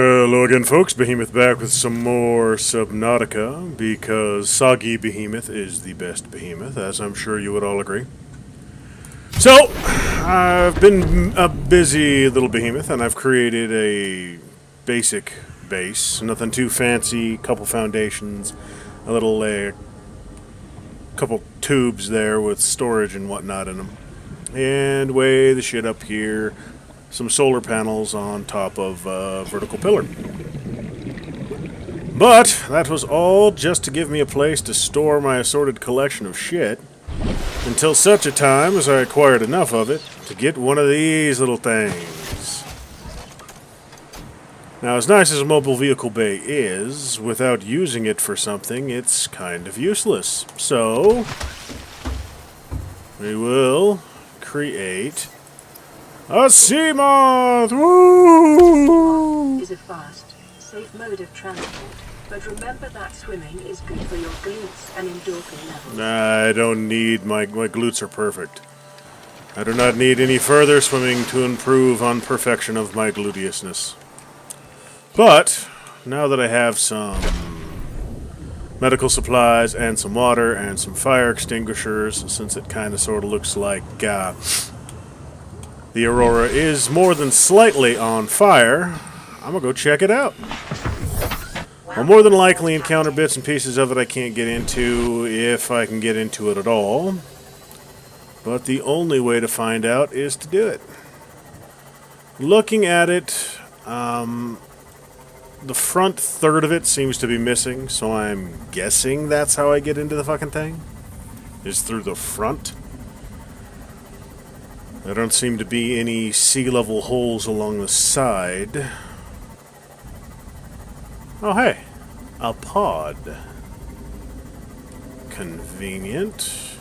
Hello again, folks. Behemoth back with some more Subnautica, because Soggy Behemoth is the best Behemoth, as I'm sure you would all agree. So, I've been a busy little Behemoth, and I've created a basic base. Nothing too fancy, couple foundations, a little couple tubes there with storage and whatnot in them. And way the shit up here. Some solar panels on top of a vertical pillar. But that was all just to give me a place to store my assorted collection of shit until such a time as I acquired enough of it to get one of these little things. Now, as nice as a mobile vehicle bay is, without using it for something, it's kind of useless. So, we will create a sea moth! Woo! Is a fast, safe mode of transport, but remember that swimming is good for your glutes and endorphin levels. I don't need my glutes are perfect. I do not need any further swimming to improve on perfection of my gluteousness. But now that I have some medical supplies and some water and some fire extinguishers, since it kind of sort of looks like the Aurora is more than slightly on fire, I'm gonna go check it out. I'll more than likely encounter bits and pieces of it I can't get into, if I can get into it at all. But the only way to find out is to do it. Looking at it, the front third of it seems to be missing, so I'm guessing that's how I get into the fucking thing, is through the front. There don't seem to be any sea level holes along the side. Oh hey, a pod. Convenient.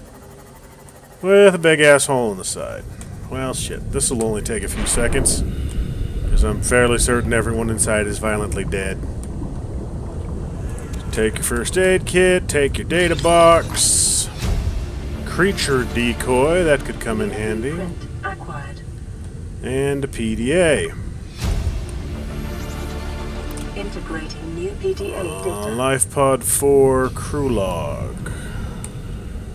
With a big ass hole in the side. Well shit, this will only take a few seconds, because I'm fairly certain everyone inside is violently dead. Take your first aid kit, take your data box. Creature decoy, that could come in handy. Acquired. And a PDA. Integrating new PDA data. LifePod 4 crew log.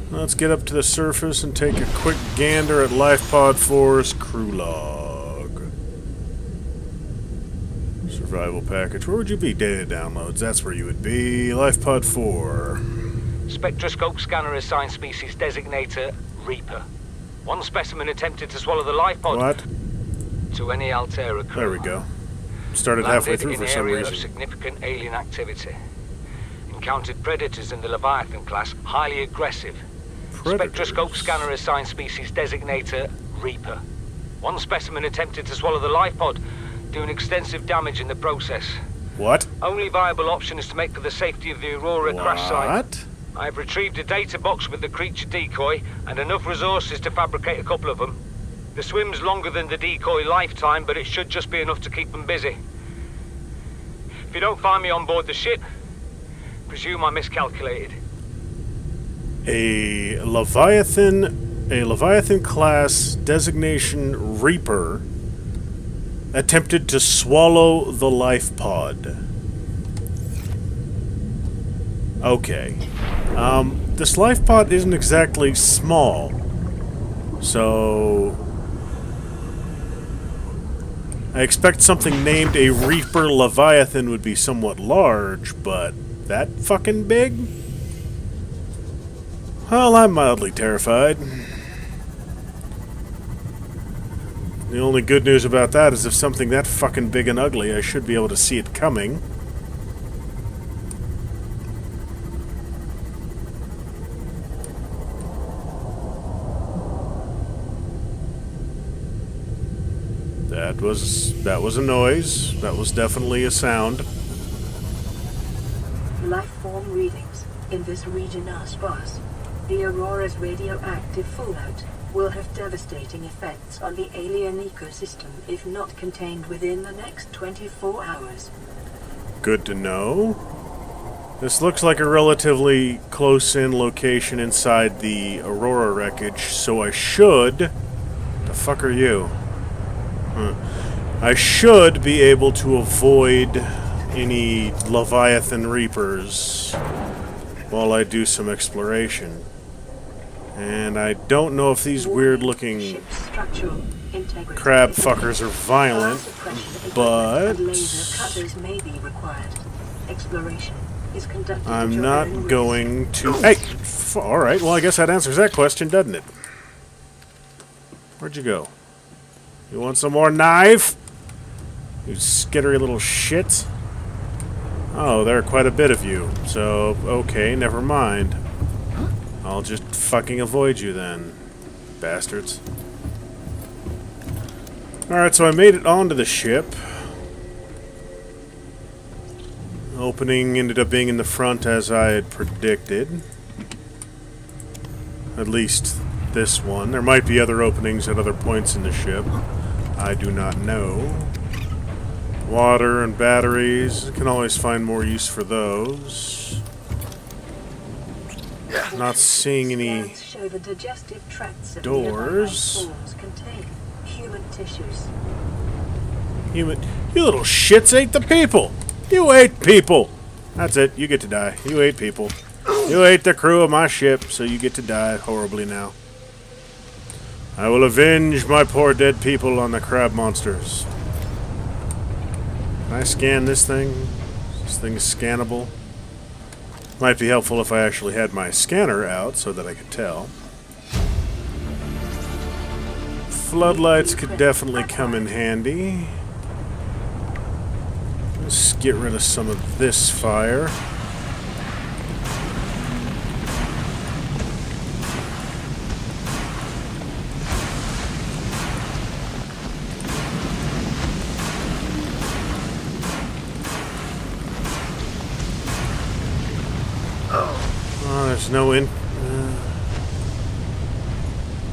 Let's get up to the surface and take a quick gander at LifePod 4's crew log. Survival package. Where would you be? Data downloads. That's where you would be. LifePod 4. Spectroscope scanner assigned species designator Reaper. One specimen attempted to swallow the life pod. What? To any Altera crew. There we go. Started Landed halfway through for some in area of reason. significant alien activity. Encountered predators in the Leviathan class, highly aggressive. Predators. Spectroscope scanner assigned species designator Reaper. One specimen attempted to swallow the life pod, doing extensive damage in the process. What? Only viable option is to make for the safety of the Aurora crash site. What? I have retrieved a data box with the creature decoy and enough resources to fabricate a couple of them. The swim's longer than the decoy lifetime, but it should just be enough to keep them busy. If you don't find me on board the ship, presume I miscalculated. A Leviathan class designation Reaper attempted to swallow the life pod. Okay. This life pod isn't exactly small, so I expect something named a Reaper Leviathan would be somewhat large, but that fucking big? Well, I'm mildly terrified. The only good news about that is if something that fucking big and ugly, I should be able to see it coming. That was a noise. That was definitely a sound. Life form readings in this region are sparse. The Aurora's radioactive fallout will have devastating effects on the alien ecosystem if not contained within the next 24 hours. Good to know. This looks like a relatively close-in location inside the Aurora wreckage, so I should... The fuck are you? I should be able to avoid any Leviathan Reapers while I do some exploration. And I don't know if these weird-looking Ship's structural integrity crab is fuckers are violent, Fire suppression but and laser cutters may be required. Exploration is conducted at I'm your not own risk. going to... Hey! Alright, well I guess that answers that question, doesn't it? Where'd you go? You want some more knife? You skittery little shits. Oh, there are quite a bit of you. So, okay, never mind. I'll just fucking avoid you then. Bastards. Alright, so I made it onto the ship. Opening ended up being in the front as I had predicted. At least this one. There might be other openings at other points in the ship. I do not know. Water and batteries. Can always find more use for those. Not seeing any Scans show the digestive tracts of doors. nearby forms contain human tissues. human. You little shits ate the people! You ate people! That's it, you get to die. You ate people. You ate the crew of my ship, so you get to die horribly now. I will avenge my poor dead people on the crab monsters. Can I scan this thing? This thing is scannable. Might be helpful if I actually had my scanner out so that I could tell. Floodlights could definitely come in handy. Let's get rid of some of this fire. Oh, there's no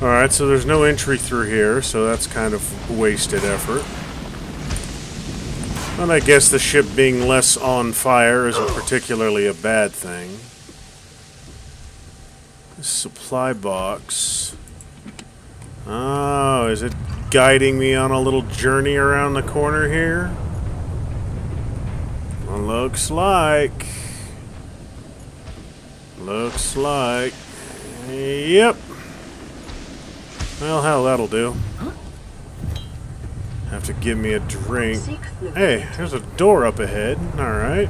Alright, so there's no entry through here, so that's kind of wasted effort. And I guess the ship being less on fire isn't particularly a bad thing. Supply box. Oh, is it guiding me on a little journey around the corner here? Well, looks like. Looks like. Yep. Well, hell, that'll do. Have to give me a drink. Hey, there's a door up ahead. Alright.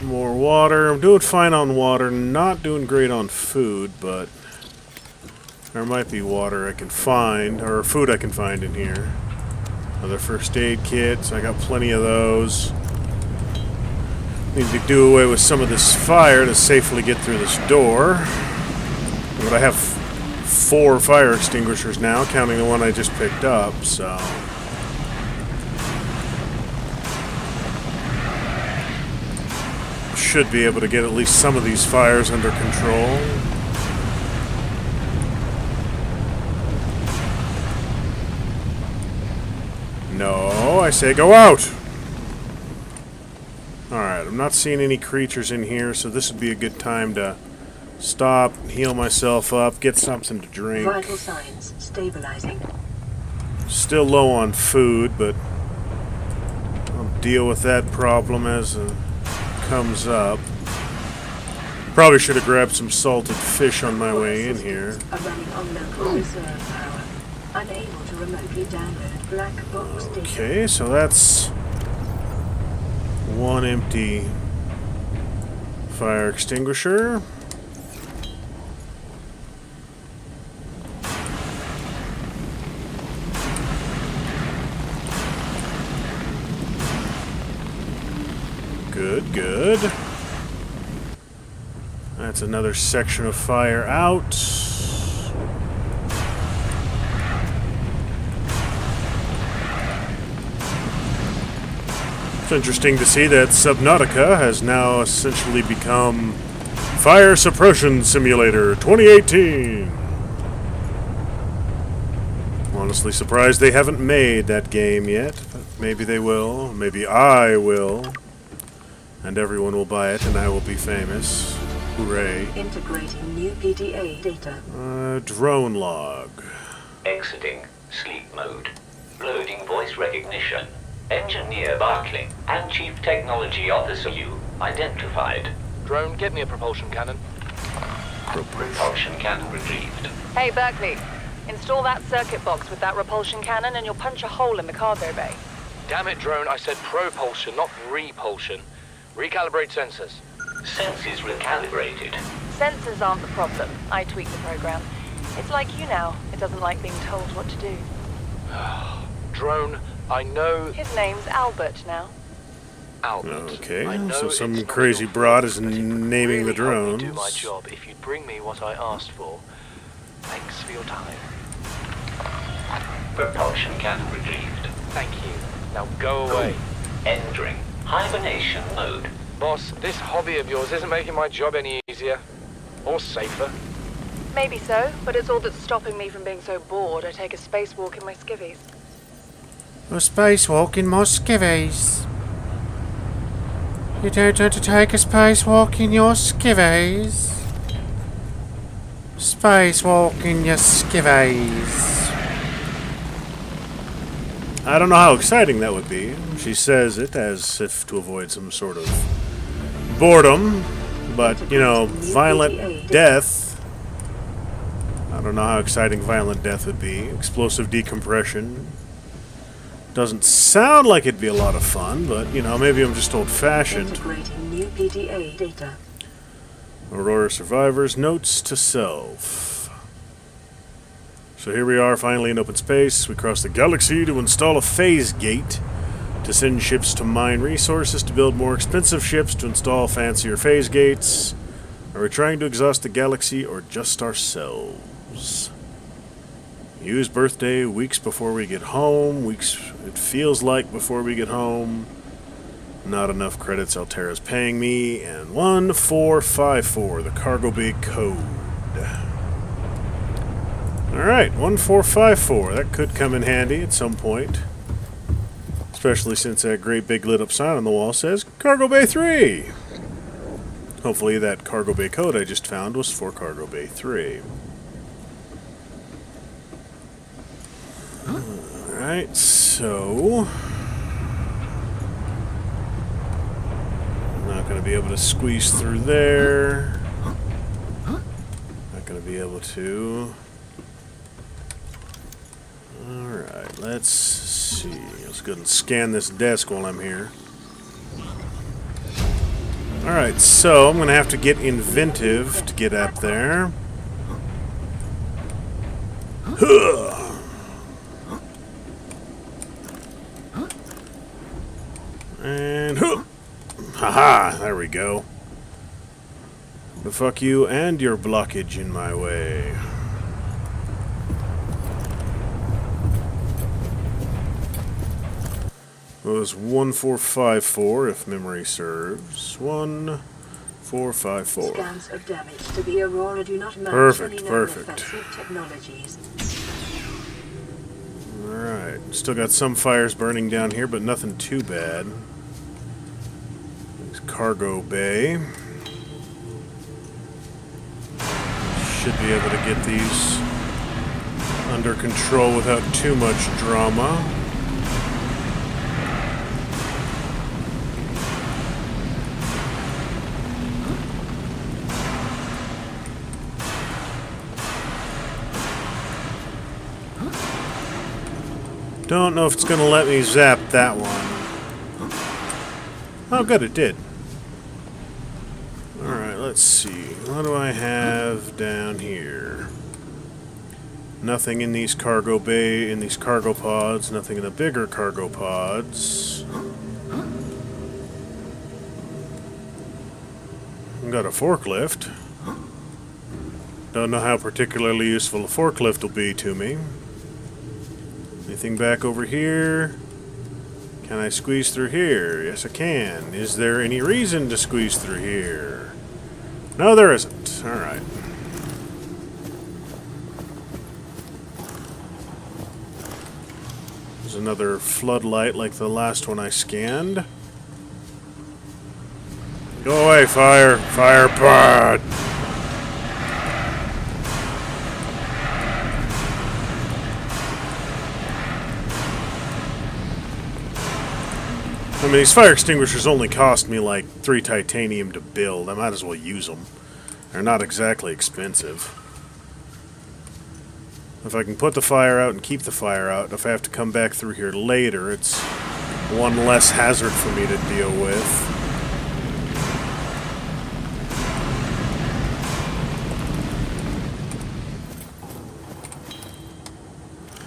More water. I'm doing fine on water. Not doing great on food, but there might be water I can find, or food I can find in here. Other first aid kits. I got plenty of those. Need to do away with some of this fire to safely get through this door. But I have 4 fire extinguishers now, counting the one I just picked up, so... Should be able to get at least some of these fires under control. No, I say go out! Alright, I'm not seeing any creatures in here, so this would be a good time to stop, heal myself up, get something to drink. Vital signs stabilizing. Still low on food, but I'll deal with that problem as it comes up. Probably should have grabbed some salted fish on my way in here. Are running on local reserve power. Unable to remotely download black box data. Okay, so that's one empty fire extinguisher. Good, good. That's another section of fire out. It's interesting to see that Subnautica has now essentially become Fire Suppression Simulator 2018. Honestly surprised they haven't made that game yet, but maybe they will. Maybe I will. And everyone will buy it, and I will be famous. Hooray. Integrating new PDA data. Drone log. Exiting Sleep mode. Loading voice recognition. Engineer Barkling and Chief Technology Officer you identified. Drone, get me a propulsion cannon. Propulsion cannon retrieved. Hey, Berkeley. Install that circuit box with that repulsion cannon and you'll punch a hole in the cargo bay. Damn it, Drone, I said propulsion, not repulsion. Recalibrate sensors. Sensors recalibrated. Sensors aren't the problem. I tweak the program. It's like you now. It doesn't like being told what to do. Drone, I know... His name's Albert now. Albert. Okay, I know so some it's not crazy your broad fault, is but it would naming the really help me drones. do my job if you'd bring me what I asked for. Thanks for your time. Propulsion cannon retrieved. Thank you. Now go away. Entering hibernation mode. Boss, this hobby of yours isn't making my job any easier. Or safer. Maybe so, but it's all that's stopping me from being so bored I take a spacewalk in my skivvies. A spacewalk in my skivvies. You don't want to take a spacewalk in your skivvies? Spacewalk in your skivvies. I don't know how exciting that would be. She says it as if to avoid some sort of boredom. But, you know, violent death. I don't know how exciting violent death would be. Explosive decompression. Doesn't sound like it'd be a lot of fun, but, you know, maybe I'm just old-fashioned. Integrating new PDA data. Aurora survivors, notes to self. So here we are, finally in open space. We cross the galaxy to install a phase gate to send ships to mine resources, to build more expensive ships, to install fancier phase gates. Are we trying to exhaust the galaxy or just ourselves? Use birthday weeks before we get home. Weeks it feels like before we get home. Not enough credits Altera's paying me. And 1454, the cargo bay code. Alright, 1454. That could come in handy at some point. Especially since that great big lit up sign on the wall says Cargo Bay 3. Hopefully that cargo bay code I just found was for Cargo Bay 3. Alright, so... I'm not going to be able to squeeze through there. Not going to be able to... Alright, let's see. Let's go ahead and scan this desk while I'm here. Alright, so I'm going to have to get inventive to get up there. Huh. And huh. Haha, there we go. But fuck you and your blockage in my way. It was 1454, if memory serves. 1454. Scans of damage to the Aurora do not match Perfect, any known perfect. offensive technologies. Alright, still got some fires burning down here, but nothing too bad. There's cargo bay. Should be able to get these under control without too much drama. Don't know if it's going to let me zap that one. Oh, good, it did. Alright, let's see. What do I have down here? Nothing in these cargo bay, in these cargo pods. Nothing in the bigger cargo pods. Got a forklift. Don't know how particularly useful a forklift will be to me. Anything back over here? Can I squeeze through here? Yes, I can. Is there any reason to squeeze through here? No, there isn't. Alright. There's another floodlight like the last one I scanned. Go away, fire! Fire pod! mean, these fire extinguishers only cost me like 3 titanium to build. I might as well use them. They're not exactly expensive. If I can put the fire out and keep the fire out, if I have to come back through here later, it's one less hazard for me to deal with.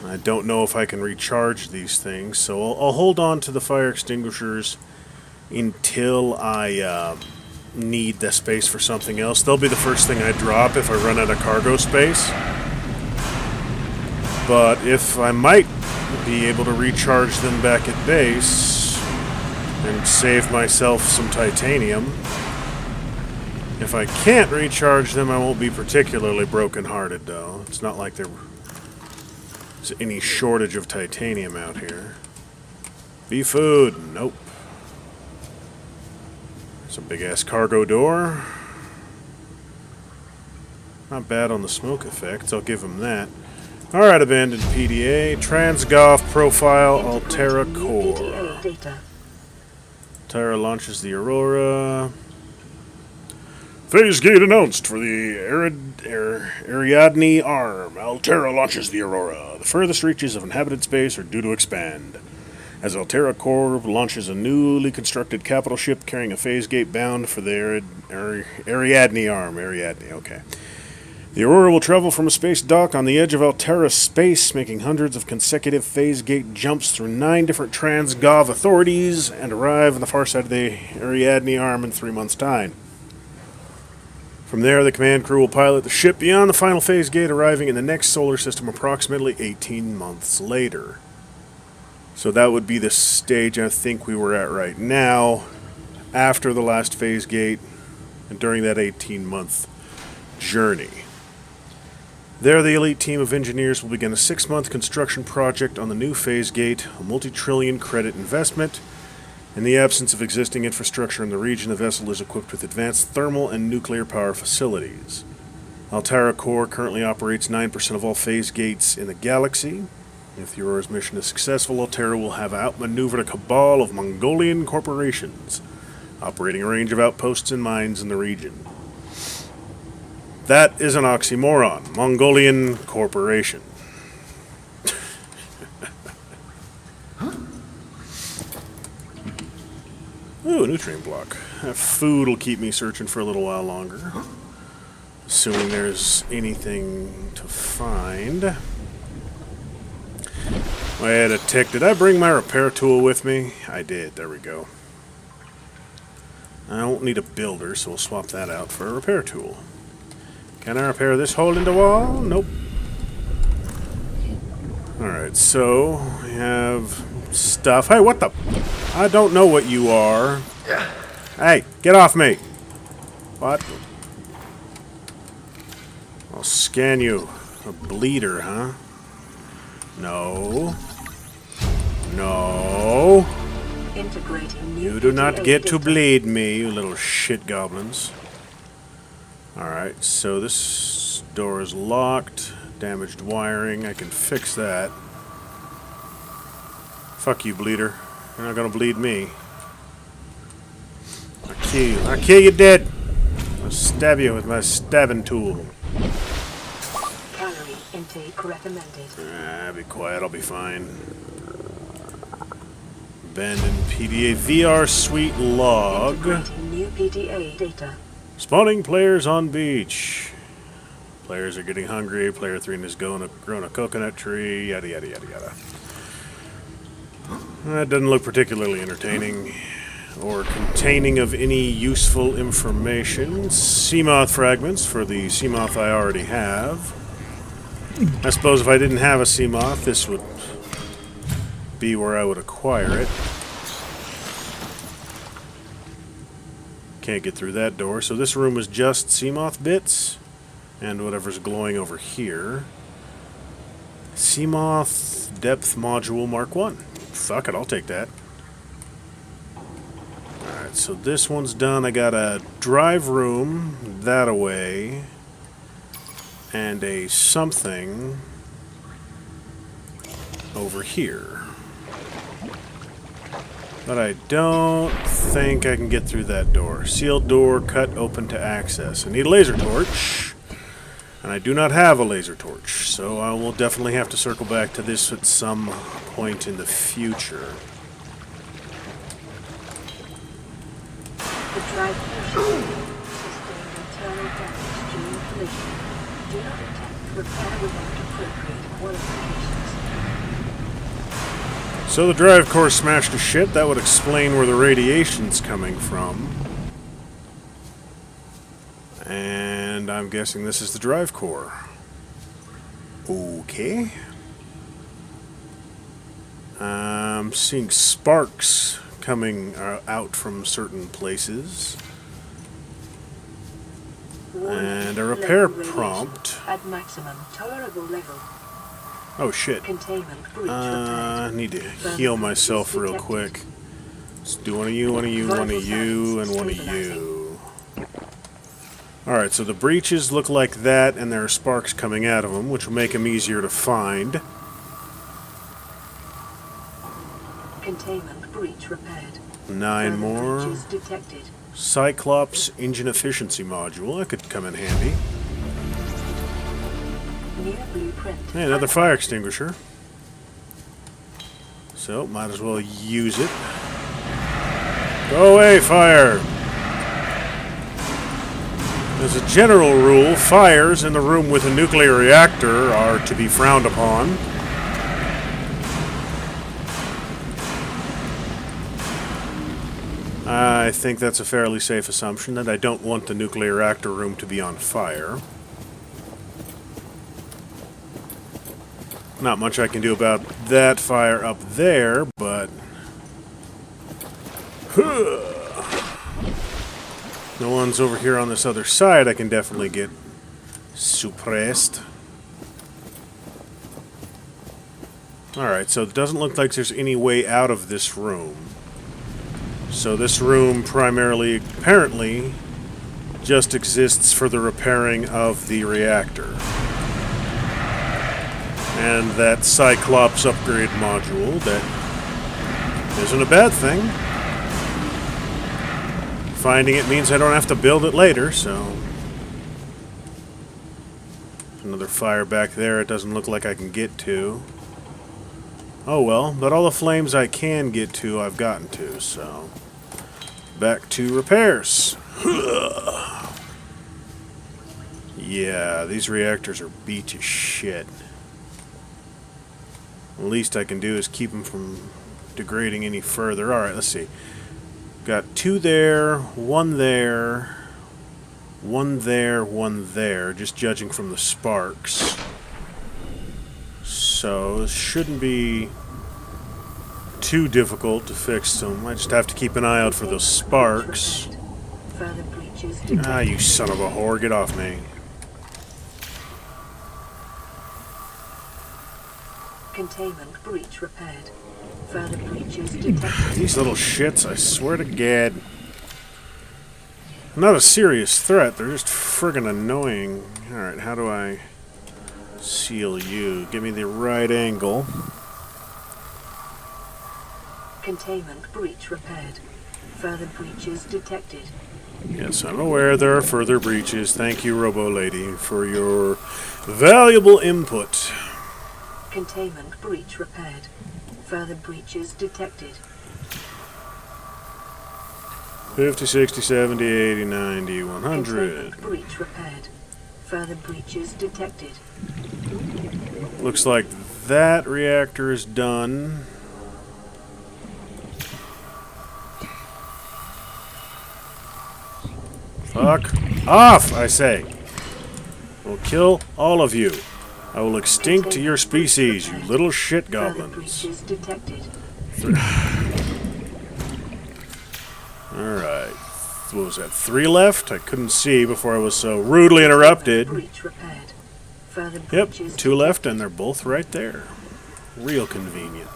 I don't know if I can recharge these things, so I'll hold on to the fire extinguishers until I need the space for something else. They'll be the first thing I drop if I run out of cargo space. But if I might be able to recharge them back at base and save myself some titanium. If I can't recharge them, I won't be particularly brokenhearted, though. It's not like there's any shortage of titanium out here. Bee food. Nope. It's a big-ass cargo door. Not bad on the smoke effects, I'll give them that. Alright, abandoned PDA. Transgolf profile, Altera core. Altera launches the Aurora. Phase gate announced for the Ariadne arm. Altera launches the Aurora. The furthest reaches of inhabited space are due to expand. As Altera Core launches a newly constructed capital ship carrying a phase gate bound for the Ariadne arm. Ariadne, okay. The Aurora will travel from a space dock on the edge of Altera space, making hundreds of consecutive phase gate jumps through 9 different Transgov authorities, and arrive on the far side of the Ariadne arm in 3 months' time. From there, the command crew will pilot the ship beyond the final phase gate, arriving in the next solar system approximately 18 months later. So that would be the stage I think we were at right now, after the last phase gate, and during that 18-month journey. There, the elite team of engineers will begin a 6-month construction project on the new phase gate, a multi-trillion credit investment. In the absence of existing infrastructure in the region, the vessel is equipped with advanced thermal and nuclear power facilities. Altera Core currently operates 9% of all phase gates in the galaxy. If the Aurora's mission is successful, Altera will have outmaneuvered a cabal of Mongolian corporations, operating a range of outposts and mines in the region. That is an oxymoron. Mongolian corporation. Ooh, a nutrient block. That food will keep me searching for a little while longer. Assuming there's anything to find. Wait a tick. Did I bring my repair tool with me? I did. There we go. I don't need a builder, so we'll swap that out for a repair tool. Can I repair this hole in the wall? Nope. Alright, so we have stuff. Hey, what the? I don't know what you are. Hey, get off me. What? I'll scan you. A bleeder, huh? No. No. You do not get to bleed me, you little shit goblins. Alright, so this door is locked. Damaged wiring. I can fix that. Fuck you, bleeder. You're not gonna bleed me. I'll kill you dead. I'll stab you with my stabbing tool. Calorie intake recommended. Be quiet, I'll be fine. Abandoned PDA VR suite log. New PDA data. Spawning players on beach. Players are getting hungry. Player 3 is growing a coconut tree. Yada yada yada yada. That doesn't look particularly entertaining or containing of any useful information. Seamoth fragments for the Seamoth I already have. I suppose if I didn't have a Seamoth, this would be where I would acquire it. Can't get through that door, so this room is just Seamoth bits and whatever's glowing over here. Seamoth depth module Mark 1. Fuck it, I'll take that. Alright, so this one's done. I got a drive room that away and a something over here. But I don't think I can get through that door. Sealed door, cut open to access. I need a laser torch. And I do not have a laser torch, so I will definitely have to circle back to this at some point in the future. The drive sustained internal damage during collision. Do not attempt repair without appropriate qualifications. So the drive core smashed to shit. That would explain where the radiation's coming from. And I'm guessing this is the drive core. Okay. I'm seeing sparks coming out from certain places. And a repair prompt. At maximum tolerable level. Oh shit. Containment breach I repaired. need to heal myself real quick. Let's do one of you, one of you, one of you, and one of you. Alright, so the breaches look like that, and there are sparks coming out of them, which will make them easier to find. Containment breach repaired. 9 Further more. breaches detected. Cyclops engine efficiency module. That could come in handy. New blueprint. Hey, another fire extinguisher. So, might as well use it. Go away, fire! As a general rule, fires in the room with a nuclear reactor are to be frowned upon. I think that's a fairly safe assumption that I don't want the nuclear reactor room to be on fire. Not much I can do about that fire up there, but... The ones over here on this other side I can definitely get suppressed. Alright, so it doesn't look like there's any way out of this room. So this room primarily, apparently, just exists for the repairing of the reactor. And that Cyclops upgrade module, that isn't a bad thing. Finding it means I don't have to build it later, so... Another fire back there it doesn't look like I can get to. Oh well, but all the flames I can get to, I've gotten to, so... Back to repairs. Yeah, these reactors are beat to shit. The least I can do is keep them from degrading any further. Alright, let's see. Got 2 there, 1 there, 1 there, 1 there, just judging from the sparks. So, this shouldn't be too difficult to fix them. I just have to keep an eye out for those sparks. Further breaches detected. Ah, you son of a whore, get off me. Containment breach repaired. Further breaches detected. These little shits, I swear to God. Not a serious threat, they're just friggin' annoying. Alright, how do I seal you? Give me the right angle. Containment breach repaired. Further breaches detected. Yes, I'm aware there are further breaches. Thank you, Robo-Lady, for your valuable input. Containment breach repaired. Further breaches detected. 50, 60, 70, 80, 90, 100. Containment breach repaired. Further breaches detected. Looks like that reactor is done. Fuck off, I say. We'll kill all of you. I will extinct your species, you little shit goblins. Breaches detected. Alright. What was that, 3 left? I couldn't see before I was so rudely interrupted. Breach repaired. Further Yep, breaches 2 left and they're both right there. Real convenient.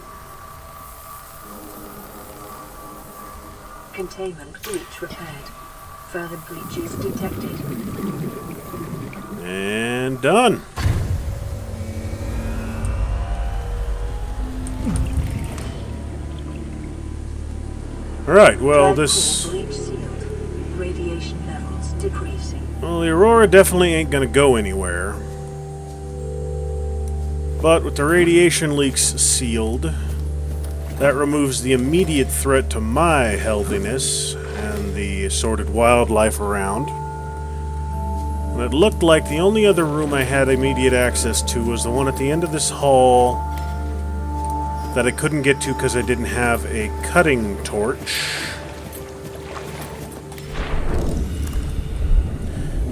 Containment breach repaired. Further breaches detected. And done. Alright, well, Drive this... core breach sealed. Radiation levels decreasing. Well, the Aurora definitely ain't gonna go anywhere. But with the radiation leaks sealed, that removes the immediate threat to my healthiness and the assorted wildlife around. And it looked like the only other room I had immediate access to was the one at the end of this hall that I couldn't get to because I didn't have a cutting torch.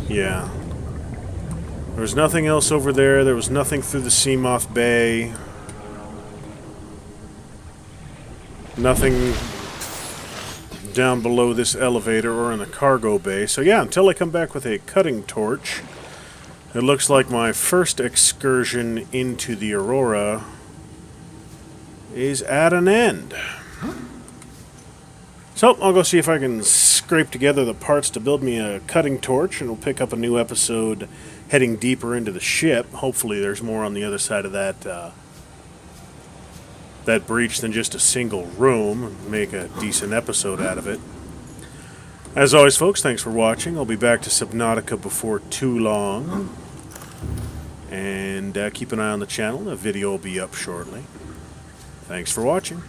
Yeah. There was nothing else over there. There was nothing through the Seamoth Bay. Nothing down below this elevator or in the cargo bay. So yeah, until I come back with a cutting torch, it looks like my first excursion into the Aurora is at an end. So I'll go see if I can scrape together the parts to build me a cutting torch, and we'll pick up a new episode heading deeper into the ship. Hopefully there's more on the other side of that that breach than just a single room, and make a decent episode out of it. As always, folks, thanks for watching. I'll be back to Subnautica before too long. And keep an eye on the channel. A video will be up shortly. Thanks for watching.